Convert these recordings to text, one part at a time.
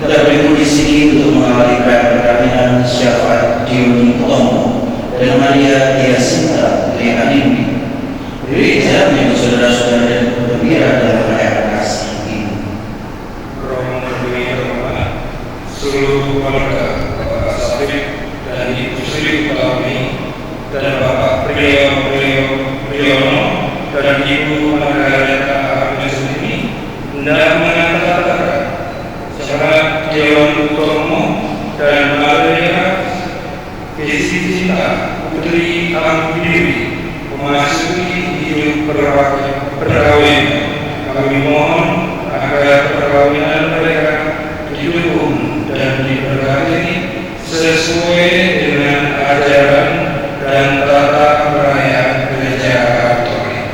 telah berkumpul di sini untuk mengawali perkawinan syafaat Dioni Utomo dan Maria Yasinta Putri Anindi. Gereja menjadi saudara-saudara dan gembira dalam merayakan kasih ini. Romo Dewi Roma, seluruh keluarga Bapak Safir dan Ibu Sri Utami dan Bapak Priyono dan Ibu Margareta Agnes ini hendak mengantarkan syarat Dion Utomo dan Maria Yasinta Putri Anindi memasuki hidup perkawinan. Kami mohon agar perkawinan mereka didukung dan diberkati sesuai dengan ajaran dan tata perayaan Gereja Katolik.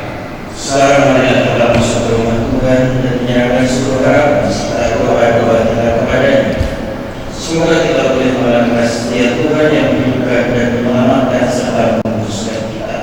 Salam Maria telah masuk ke rumah Tuhan dan menyerahkan seluruh harapan serta doa-doa kita kepadanya. Semoga kita boleh mengalami setia Tuhan yang menyembuhkan dan menyelamatkan serta mengkhususkan kita.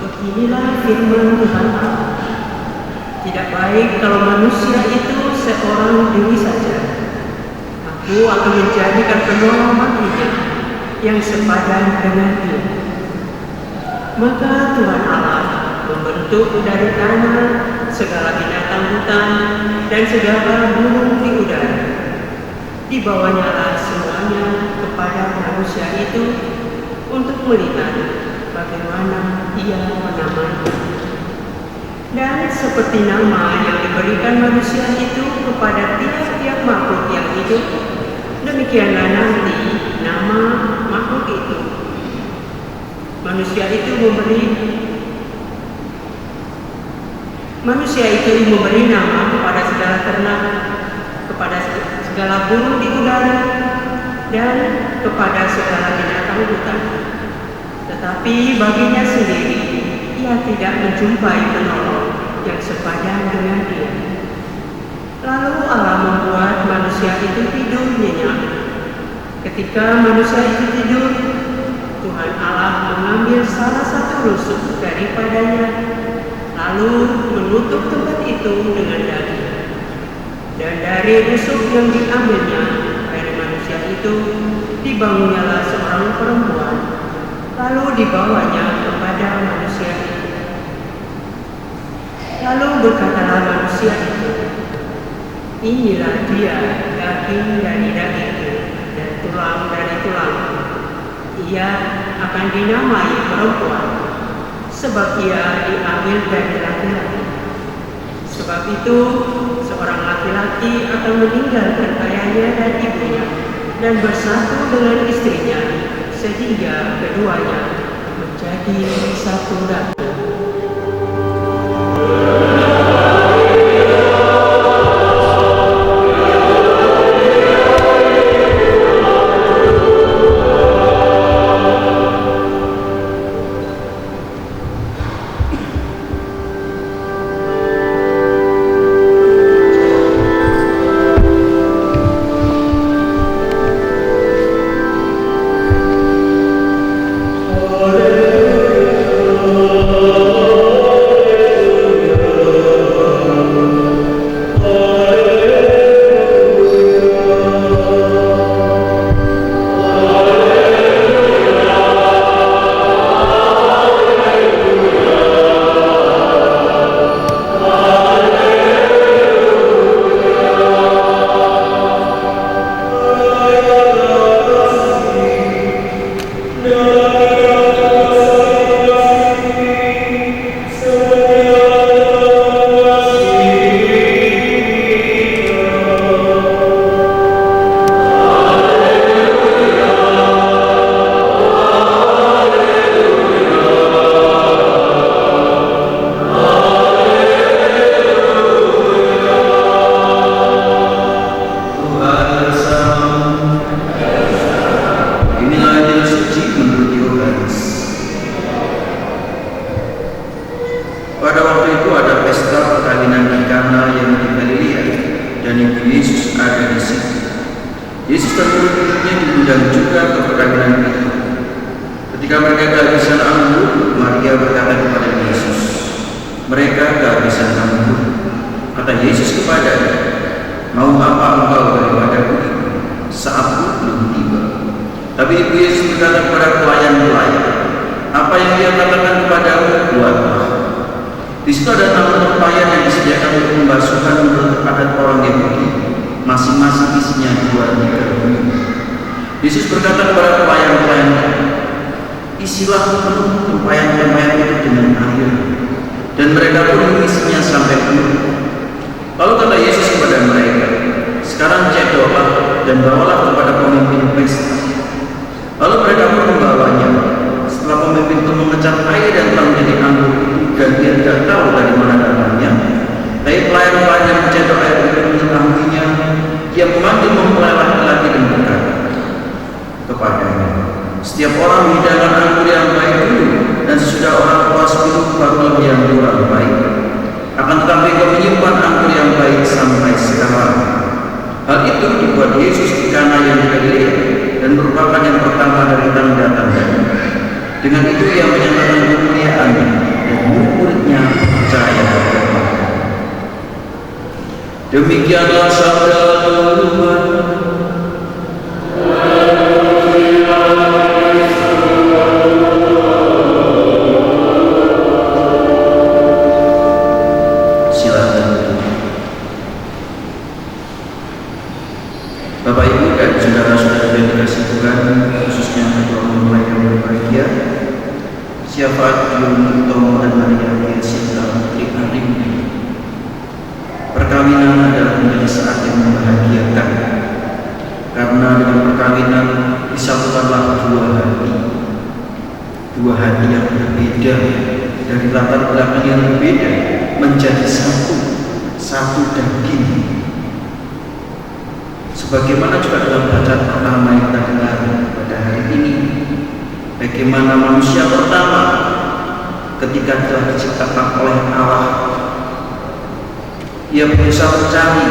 Beginilah firman Tuhan Allah. Tidak baik kalau manusia itu seorang diri saja. Aku akan menjadikan penolong baginya yang sepadan dengan dia. Maka Tuhan Allah membentuk dari tanah segala binatang hutan dan segala burung di udara. Dibawanyalah semuanya kepada manusia itu untuk melihat bagaimana ia menamainya. Dan seperti nama yang diberikan manusia itu kepada tiap-tiap makhluk yang hidup, demikianlah nanti nama makhluk itu. Manusia itu memberi nama kepada segala ternak, kepada segala burung di udara, dan kepada segala binatang hutan. Tetapi baginya sendiri, ia tidak menjumpai penolong yang sepadan dengan dia. Lalu Allah membuat manusia itu tidur nyenyak. Ketika manusia itu tidur, Tuhan Allah mengambil salah satu rusuk daripadanya, lalu menutup tempat itu dengan daging. Dan dari rusuk yang diambilnya dari manusia itu, dibangunnyalah seorang perempuan, lalu dibawanya kepada manusia itu. Lalu berkatalah manusia itu, inilah dia, daging dari dagingku dan tulang dari tulangku. Ia akan dinamai perempuan, sebab ia diambil dari laki-laki. Sebab itu, seorang laki-laki akan meninggalkan ayahnya dan ibunya dan bersatu dengan istrinya, sehingga keduanya menjadi satu daging. Mesir. Yesus dan murid-muridnya diundang juga ke perkawinan itu. Ketika mereka kehabisan anggur, Maria berkata kepada Yesus, "Mereka kehabisan anggur." Kata Yesus kepadanya, "Mau apa engkau daripadaku? Saatku belum tiba." Tapi ibu Yesus berkata kepada pelayan-pelayan, "Apa yang dia katakan kepadamu, buatlah." Di situ ada 6 tempayan yang disediakan untuk pembasuhan menurut adat orang Yahudi, masing-masing isinya 2 liter minyak. Yesus berkata kepada pelayan-pelayan, "Isilah penuh tempayan-tempayan itu dengan air." Dan mereka pun mengisinya sampai penuh. Lalu kata Yesus kepada mereka, "Sekarang cedoklah dan bawalah kepada pemimpin pesta." Lalu mereka pun membawanya. Setelah pemimpin itu mengecap air dan telah menjadi anggur itu, dan dia tidak tahu dari mana datangnya, tapi pelayan-pelayan yang mencedok air itu mengetahuinya, dia memanggil mempelai laki-laki dan berkata kepadanya, "Setiap orang menghidangkan anggur yang baik dulu, dan sesudah orang puas minum barulah yang kurang baik. Akan tetapi kau menyimpan anggur yang baik sampai sekarang." Hal itu dibuat Yesus di Kana yang di Galilea, dan merupakan yang pertama dari tanda-tandanya. Dengan itu ia menyatakan kemuliaannya, dan murid-muridnya percaya kepadanya. Demikianlah sabda Tuhan. Bapak Ibu dan saudara-saudara yang dikasihi Tuhan, khususnya ketua mempelai yang berbahagia, Syafaat Yun Utomo dan Maria Sinta Putri Arimbi. Perkawinan adalah menjadi saat yang membahagiakan, karena dengan perkawinan disatukanlah dua hati yang berbeda dari latar belakang yang berbeda menjadi satu daging. Sebagaimana juga dalam bacaan pertama yang kita dengar pada hari ini, bagaimana manusia pertama ketika telah diciptakan oleh Allah, ia berusaha mencari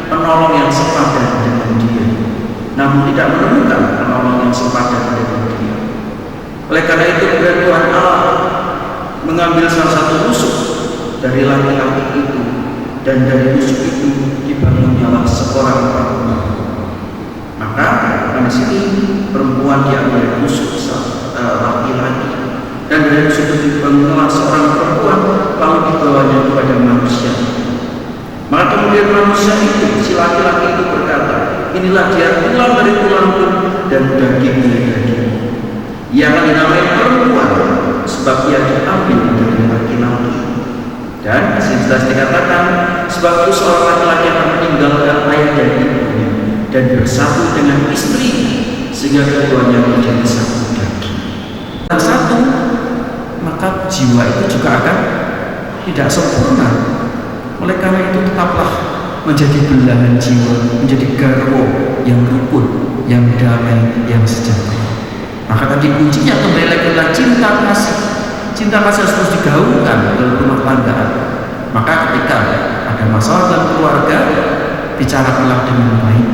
penolong yang sepadan dengan dia, namun tidak menemukan penolong yang sepadan dengan dia. Oleh karena itu kemudian Tuhan Allah mengambil salah satu rusuk dari laki-laki itu, dan dari rusuk itu dibangunnyalah seorang perempuan. Maka pada sini perempuan diambil rusuk laki-laki, dan dari rusuk itu dibangunnyalah seorang perempuan, lalu dibawanya kepada manusia. Maka kemudian manusia itu, si laki-laki itu berkata, "Inilah dia, tulang dari tulangku dan daging dari daging. Ia akan dinamai perempuan, sebab ia diambil dari laki-laki." Dan disini jelas dikatakan, sebab itu seorang laki-laki akan meninggalkan ayah dan ibunya dan bersatu dengan istri, sehingga keduanya menjadi satu daging. Satu, maka jiwa itu juga akan tidak sempurna. Oleh karena itu tetaplah menjadi belahan jiwa, menjadi garwo yang rukun, yang damai, yang sejahtera. Maka tadi kuncinya kembali lagi adalah cinta kasih. Cinta kasih harus terus digaungkan dalam rumah tanggaan. Maka ketika ada masalah dalam keluarga, bicarakanlah dengan baik.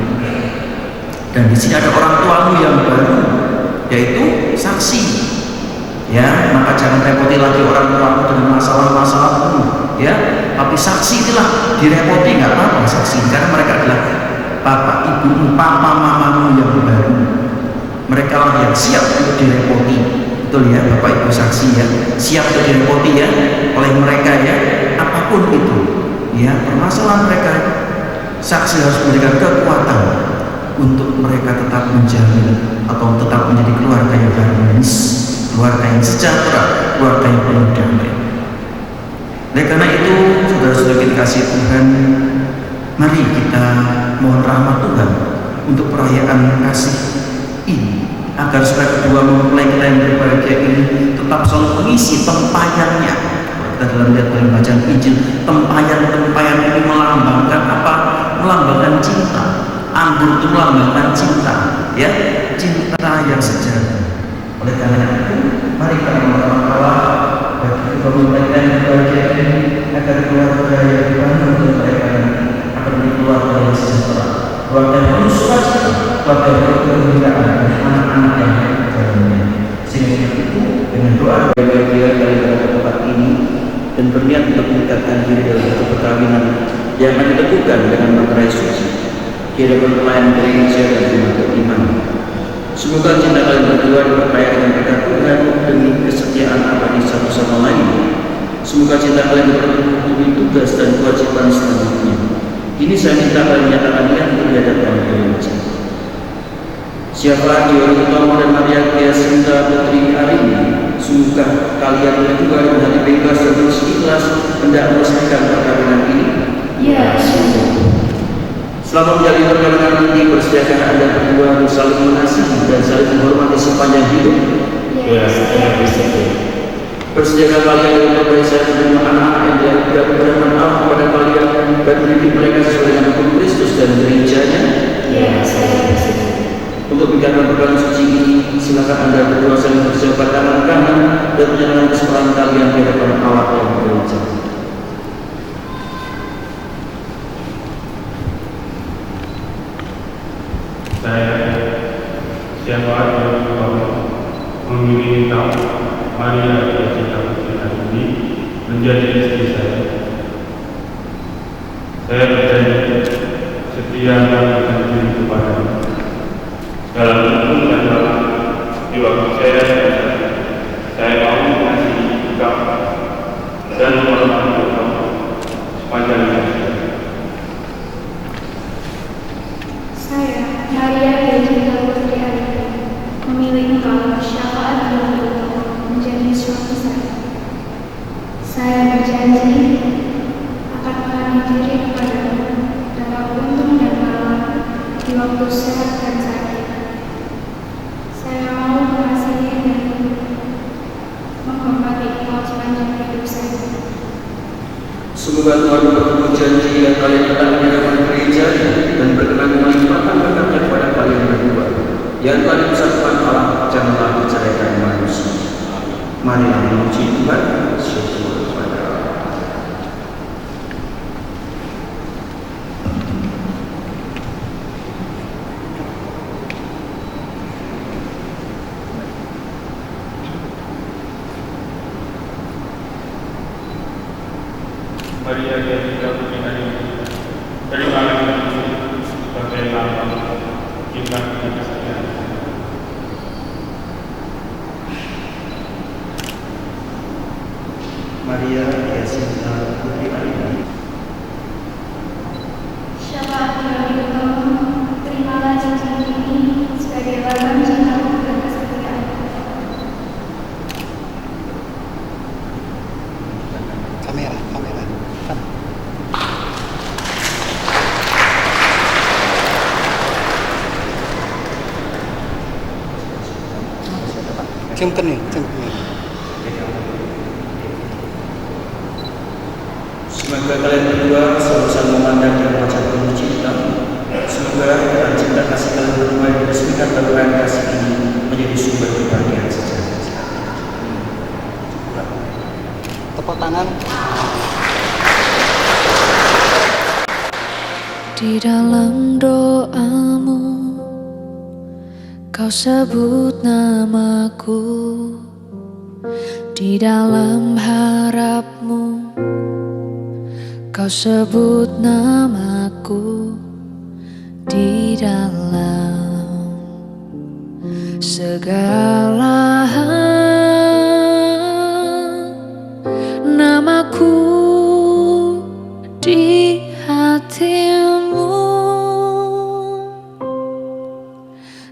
Dan di sini ada orang tuamu yang baru, yaitu saksi. Ya, maka jangan repoti lagi orang tuamu dengan masalah-masalahmu. Ya, tapi saksi itulah direpoti, nggak apa-apa saksi, karena mereka adalah bapak, ibumu, papa, mamamu yang baru. Mereka lah yang siap untuk direpoti. Betul ya, Bapak Ibu saksi ya, siap untuk direpoti ya oleh mereka ya, apapun itu ya permasalahan mereka. Saksi harus memberikan kekuatan untuk mereka tetap menjamin atau tetap menjadi keluarga yang harmonis, keluarga yang sejahtera, keluarga yang penuh damai. Oleh karena itu, saudara-saudara dikasihi Tuhan, mari kita mohon rahmat Tuhan untuk perayaan kasih ini, agar supaya kedua mempelai kita yang berbahagia ini tetap selalu mengisi tempayannya. Kita dalam lihat dalam bacaan Injil, tempayan ini melambangkan apa? Melambangkan cinta. Anggur itu melambangkan cinta, ya, cinta yang sejati. Oleh karena itu, mari kita mohon Allah bagi kedua mempelai kita yang berbahagia ini, agar keluarga yang dibangun oleh mereka akan menjadi keluarga yang sejahtera, keluarga perkawinan yang akan dilakukan dengan materai suci di hadapan pelayan gereja dan umat beriman. Semoga cinta kalian berdua diperkaya dengan berkat Tuhan demi kesetiaan abadi satu sama lain. Semoga cinta kalian dipenuhi tugas dan kewajiban selanjutnya. Ini saya minta kalian menyatakan yang di hadapan gereja. Siapa di orang utama dan Maria Giasinta Putri Arini, sungguhkah kalian berdua dengan hati bebas dan terus ikhlas hendak meresmikan perkawinan ini? Ya, sungguh. Selama menjalin perkawinan nanti, bersediakah Anda berdua untuk saling mengasihi dan saling menghormati sepanjang hidup? Ya, saya bersedia. Bersediakah kalian untuk saya menerima anak-anak yang dianugerahkan kepada Allah kepada kalian dan mendidik mereka sesuai dengan hukum Kristus dan gerejanya? Ya, saya bersedia. Untuk menjalankan perkawinan suci ini, silakan Anda berdua saling berjabat tangan kanan dan menyatakan kesepakatan kalian di hadapan Allah yang gereja. Saya siapa yang memilih kamu Maria Giasinta Putri Arini menjadi istri saya. Saya berjanji setia mengabdikan diri kepadamu dalam hukum dan dalam di waktu saya mau mengasihi kamu dan menghormati kamu sepanjang hidup. Saya, Maria Giasinta Putri Arini, memilih engkau syafaat untuk menjadi suami saya. Saya berjanji akan mengabdi diri kepadamu dalam untung dan malam di waktu sehat dan sakit. Saya mau mengasihi dan menghormati engkau sepanjang hidup saya. Semoga Tuhan bertemu janji yang kalian akan menyerahkan gereja dan berkenan melimpahkan berkatnya kepada kalian berdua. Yang telah dipersatukan Allah, janganlah menceraikan manusia. Marilah memuji Tuhan, syukur kepada Allah. Maria Giasinta Putri Arini, terima kasih sebagai lambang kita kesetiaan. Maria Giasinta Putri Arini. Syafaat Ilahi Utama, terimalah cincin ini sebagai lambang cintamu dan kesetiaan. Kamera. Cium kening. Semoga kalian berdua selalu saling memandang dengan wajah penuh cinta. Semoga dengan cinta kasih kalian berdua yang diresmikan perkawinan kasih ini menjadi sumber kebahagiaan sejati. Tepuk tangan. Di dalam doamu kau sebut namaku, di dalam harapmu kau sebut namaku, di dalam segala hal namaku di hatimu.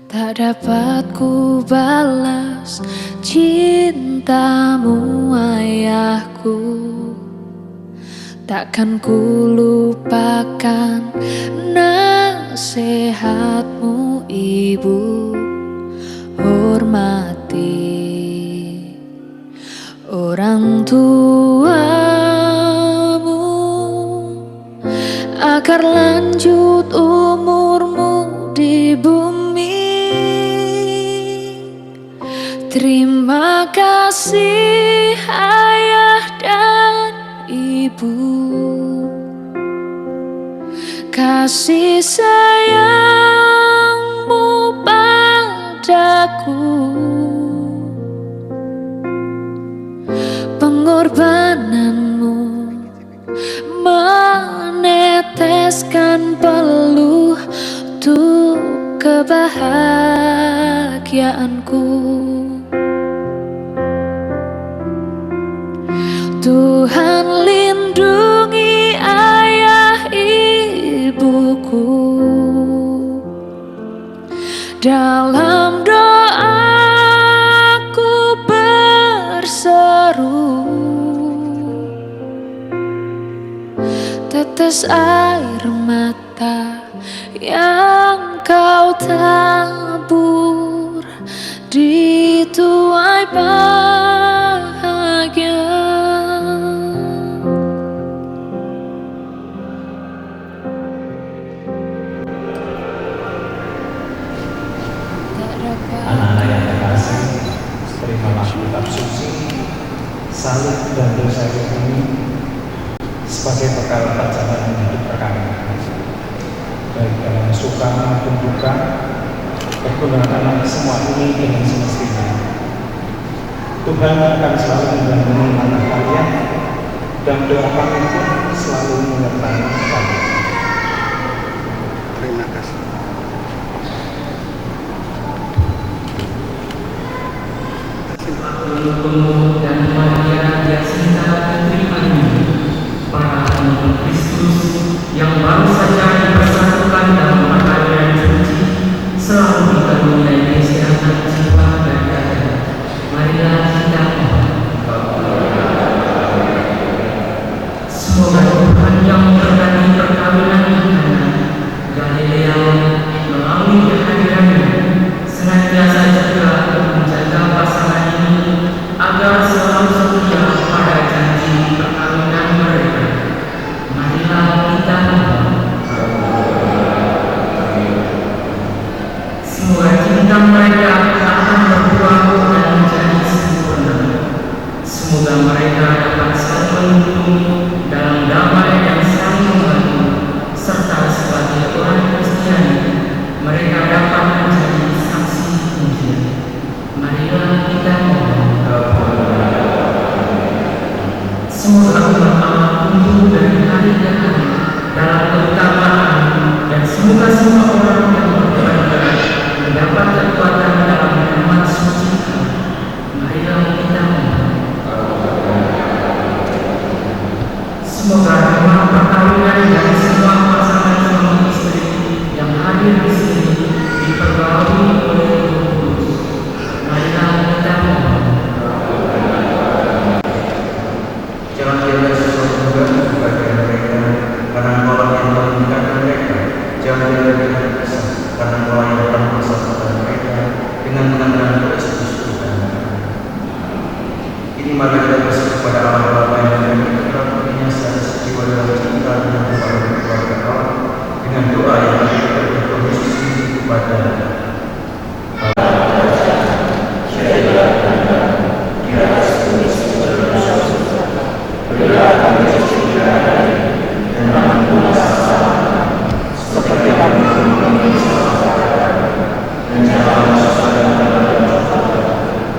Tak dapat ku balas cintamu ayahku, takkan ku lupakan nasihatmu ibu. Hormati orang tuamu agar lanjut umurmu di bumi. Terima kasih ayah dan ibu, kasih sayangmu padaku, pengorbananmu meneteskan peluh untuk kebahagiaanku. Tuhan lindungi ayah ibuku. Dalam doaku berseru, tetes air mata yang kau tabur di tuai bahagia. Anak-anak yang terkasih, terimalah kitab suci, salib dan dosa ini sebagai bekal perjalanan hidup kami. Baik dalam suka maupun duka, pergunakanlah semua ini dengan semestinya. Tuhan akan selalu mendampingi anak kalian, dan doa kami pun selalu menyertai kalian. Terima kasih. Penuh dan Maria Jacinta Petrimani, para penuh Kristus yang baru saja dipersatukan dalam perkara suci, selalu dikaruniai kesehatan jiwa dan raga. Marilah kita semoga Tuhan yang memberkati perkawinan Kana Galilea melalui kehadirannya senantiasa juga menjaga pasangan ini agar selalu setia pada janji perkawinan mereka. Marilah kita semoga cinta mereka akan berbuah dan menjadi sempurna. Semoga mereka dapat saling mendukung dalam damai dan saling membantu, serta sebagai orang Kristiani mereka dapat menjadi saksi Injil. Marilah kita semoga umat Allah tumbuh dari hari ke hari dalam keutamaan, dan semoga semua orang yang berkenan mendapat kekuatan dalam rahmat suci. Marilah kita semoga rahmat perkawinan dari semua pasangan suami istri yang hadir di sini diperbaharui oleh Roh Kudus. Marilah kita Jangan kiranya sesuatu juga kepada mereka, karena Allah yang menginginkan mereka. Jangan kiranya kita karena Allah yang telah menyelamatkan mereka dengan mengenal Kristus Tuhan. Ini mari kita bersyukur kepada Allah Bapa yang menginginkan punya secara jiwa dalam cinta dengan keluarga Allah, dengan doa yang kita berkhusus kepada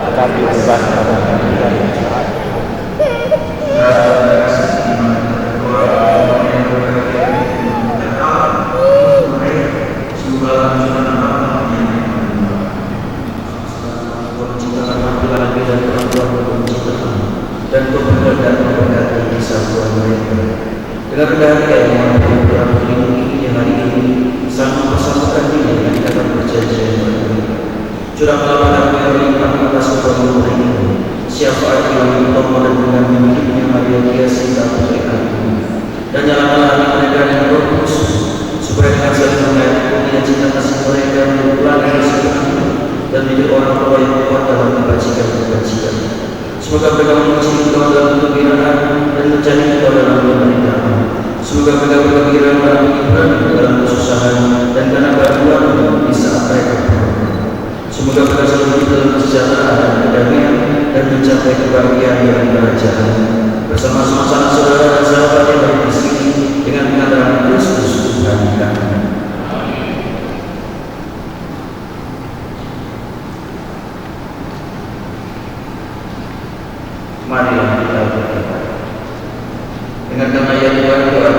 Tapi bebas dan memberkati kesatuan mereka. Dengan kehendak yang Tuhan melindungi yang hari ini sama persatukan diri yang akan berjanji mereka. Curahlah rahmat yang berlimpah atas kepada mereka. Siapa aja yang bertobat dan mengambil hidupnya Maria Jacinta Petrimani, dan nyalakanlah hati mereka dengan Roh Kudus, supaya dengan saling mengayomi cinta kasih mereka berpulang dari segala dan menjadi orang tua yang kuat dalam kebajikan. Semoga mereka memuji Engkau dalam kegembiraan dan mencari Engkau dalam pemerintahan. Semoga mereka bergembira dalam hiburan dalam kesusahan, dan karena bantuan di saat mereka berkorban. Semoga mereka selalu hidup dalam kesejahteraan dan kedamaian, dan mencapai kebahagiaan dalam kerajaan bersama-sama sanak saudara dan sahabat yang baik di sini dengan pengadaran Kristus Tuhan kami. Marilah kita berdoa. Dengan nama ya Tuhan, doa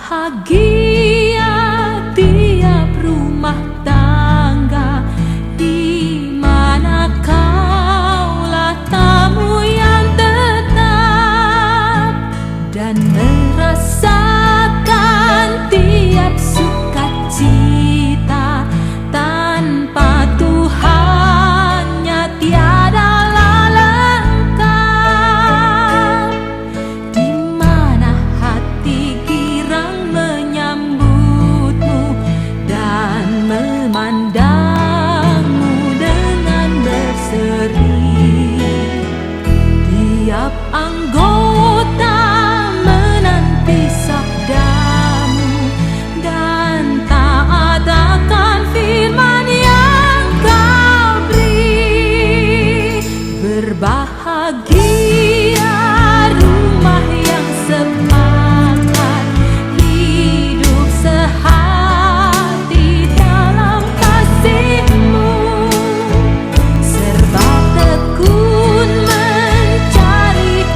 Berbahagia tiap rumah tangga di mana kaulah tamu yang tetap dan merasakan tiap sukacita tanpa Tuhannya tiadalah lengkap, di mana hati girang menyambutmu dan memandangmu dengan berseri. Tiap anggota menanti sabdamu dan taat akan firman yang kau beri. Berbahagia rumah yang sepakat, hidup sehati dalam kasih-Mu, serba tekun mencari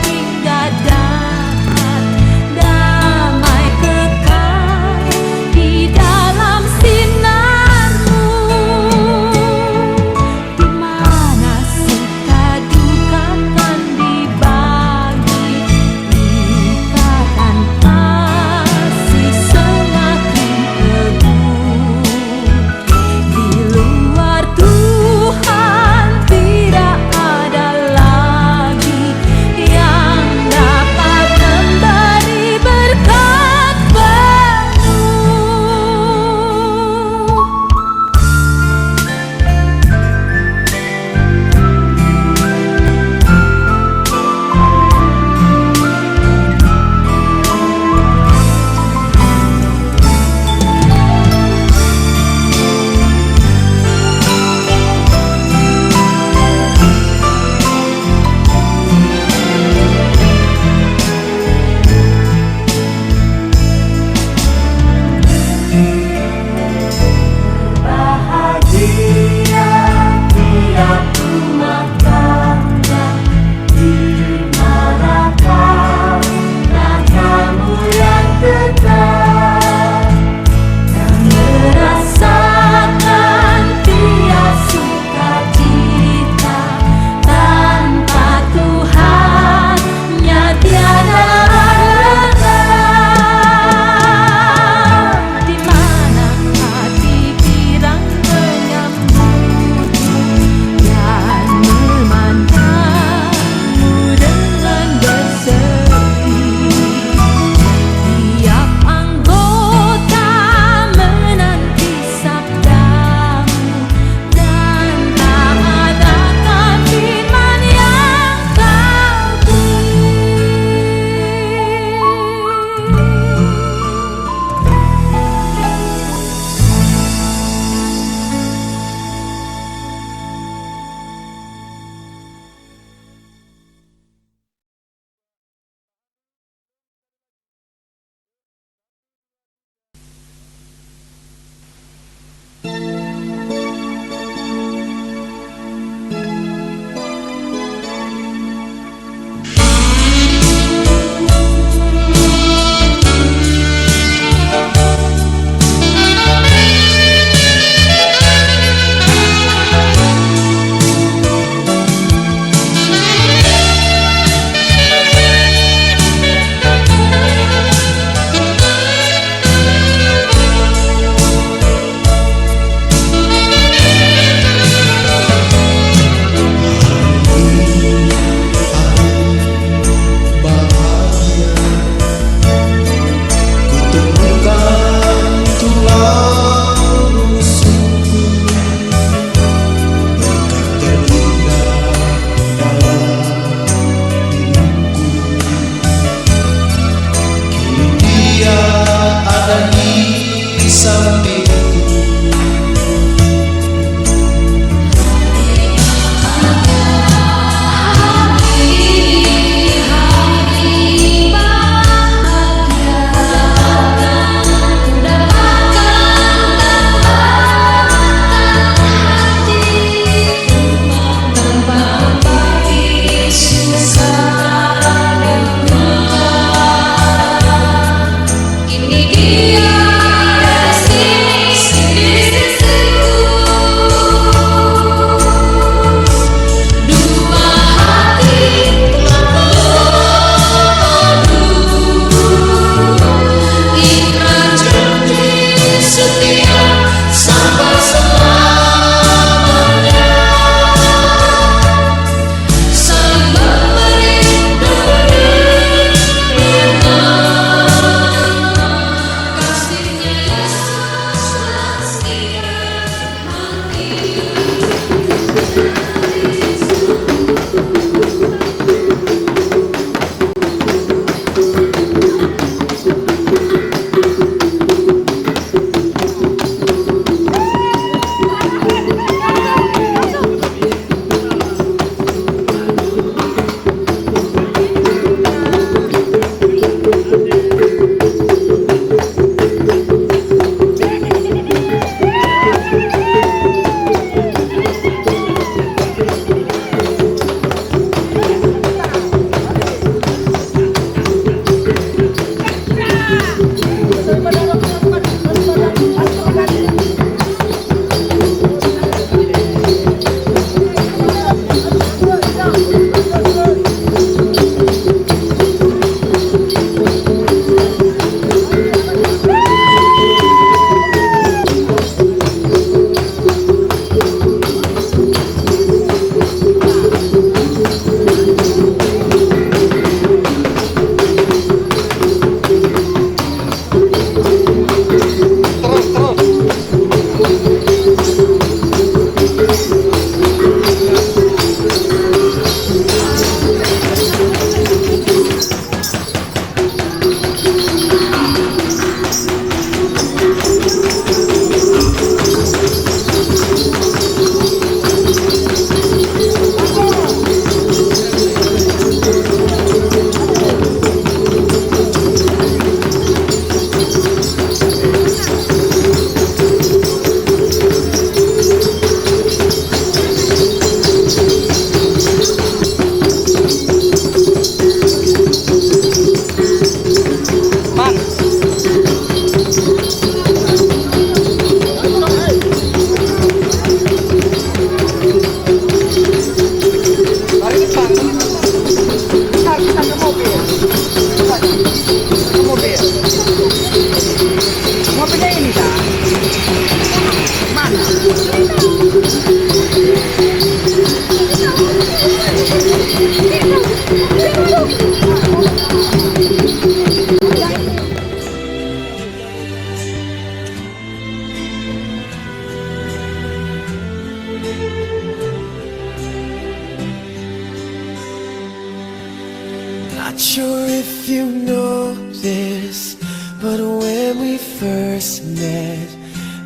sure if you know this, but when we first met,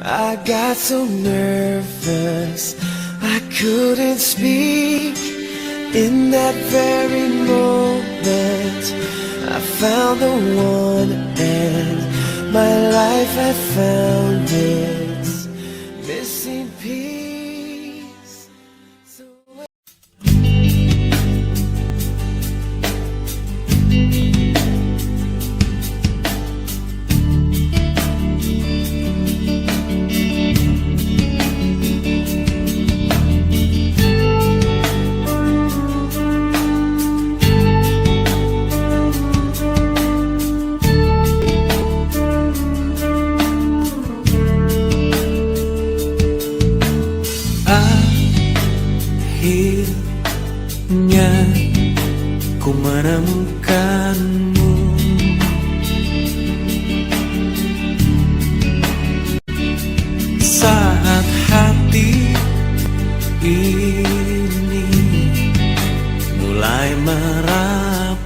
I got so nervous I couldn't speak. In that very moment I found the one, and my life had found its missing piece. Akhirnya ku menemukanmu. Saat hati ini mulai merapuh,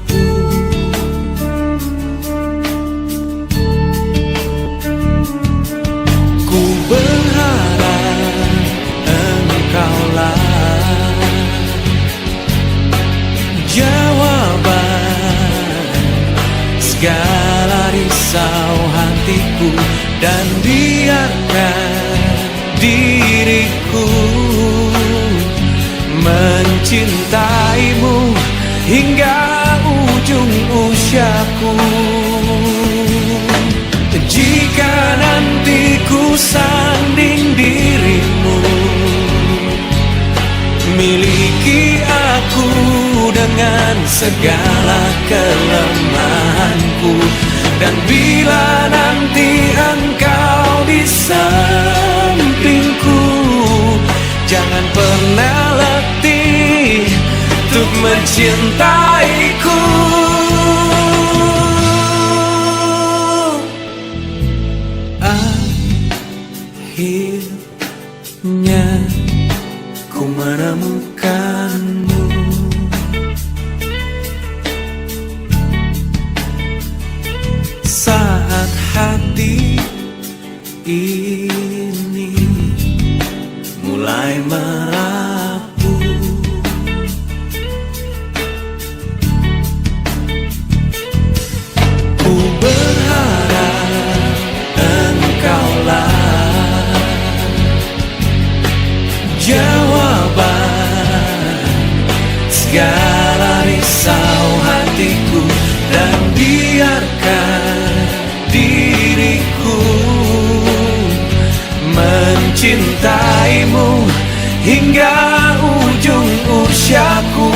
ku berharap engkaulah jawaban segala risau hatiku, dan biarkan diriku mencintaimu hingga ujung usiaku. Jika nanti ku sanding dirimu, miliki aku dengan segala kelemahanku. Dan bila nanti engkau di sampingku, jangan pernah letih untuk mencintaiku. Akhirnya ku menemukanmu. Saat hati ini mulai merapuh, ku berharap engkaulah jawaban segala risau hatiku, dan biarkan diriku mencintaimu hingga ujung usiaku.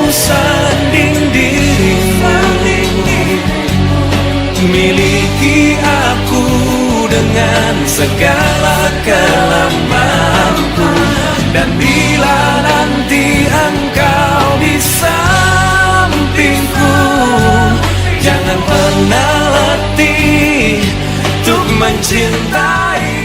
Sanding dirimu, miliki aku dengan segala kelemahanku. Dan bila nanti engkau di sampingku, jangan pernah letih untuk mencintai.